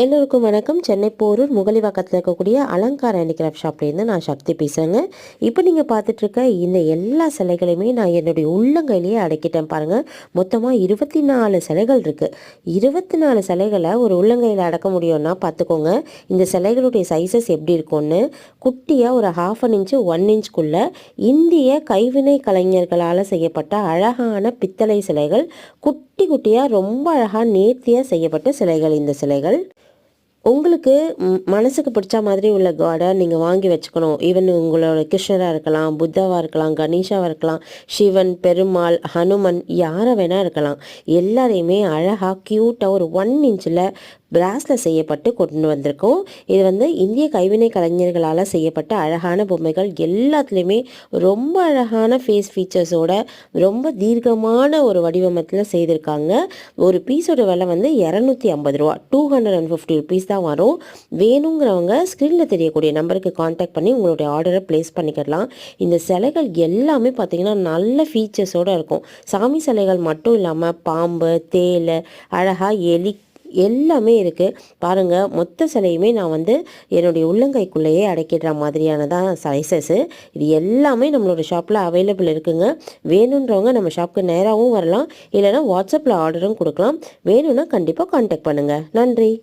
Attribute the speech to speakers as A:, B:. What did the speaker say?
A: எல்லோருக்கும் வணக்கம். சென்னை போரூர் முகலிவாக்கத்தில் இருக்கக்கூடிய அலங்கார ஹேண்டிகிராஃப்ட் ஷாப்லேருந்து நான் சக்தி பேசுகிறேங்க. இப்போ நீங்கள் பார்த்துட்ருக்க இந்த எல்லா சிலைகளையுமே நான் என்னுடைய உள்ளங்கையிலேயே அடக்கிட்டேன் பாருங்கள். மொத்தமாக 24 சிலைகள் இருக்குது. 24 சிலைகளை ஒரு உள்ளங்கையில் அடக்க முடியும்னா பார்த்துக்கோங்க இந்த சிலைகளுடைய சைஸஸ் எப்படி இருக்கும்னு. குட்டியாக ஒரு 1/2 இன்ச்சு 1 இன்ச்சுக்குள்ளே இந்திய கைவினை கலைஞர்களால் செய்யப்பட்ட அழகான பித்தளை சிலைகள், குட்டி குட்டியாக ரொம்ப அழகாக நேர்த்தியாக செய்யப்பட்ட சிலைகள். இந்த சிலைகள் உங்களுக்கு மனசுக்கு பிடிச்ச மாதிரி உள்ள காடை நீங்கள் வாங்கி வச்சுக்கணும். ஈவன் உங்களோட கிருஷ்ணராக இருக்கலாம், புத்தாவாக இருக்கலாம், கணேஷாவாக இருக்கலாம், சிவன், பெருமாள், ஹனுமன், யாரை வேணால் இருக்கலாம். எல்லாரையுமே அழகாக க்யூட்டாக ஒரு 1 இன்ச்சில் பிராஸில் செய்யப்பட்டு கொண்டு வந்திருக்கோம். இது இந்திய கைவினை கலைஞர்களால் செய்யப்பட்ட அழகான பொம்மைகள். எல்லாத்துலேயுமே ரொம்ப அழகான ஃபேஸ் ஃபீச்சர்ஸோட ரொம்ப தீர்க்கமான ஒரு வடிவமத்தில் செய்திருக்காங்க. ஒரு பீஸோட விலை 250 ரூபா, 250 ருபீஸ் தான் வரும். வேணுங்கிறவங்க ஸ்க்ரீனில் தெரியக்கூடிய நம்பருக்கு காண்டாக்ட் பண்ணி உங்களுடைய ஆர்டரை ப்ளேஸ் பண்ணிக்கலாம். இந்த சிலைகள் எல்லாமே பார்த்திங்கன்னா நல்ல ஃபீச்சர்ஸோடு இருக்கும். சாமி சிலைகள் மட்டும் இல்லாமல் பாம்பு, தேள், அழகாக எலி எல்லாமே இருக்குது பாருங்கள். மொத்த சிலையுமே நான் என்னுடைய உள்ளங்கைக்குள்ளேயே அடைக்கிடுற மாதிரியானதான் சைஸஸ்ஸு. இது எல்லாமே நம்மளோட ஷாப்பில் அவைலபிள் இருக்குங்க. வேணுன்றவங்க நம்ம ஷாப்புக்கு நேராகவும் வரலாம், இல்லைனா வாட்ஸ்அப்பில் ஆர்டரும் கொடுக்கலாம். வேணும்னா கண்டிப்பாக காண்டாக்ட் பண்ணுங்கள். நன்றி.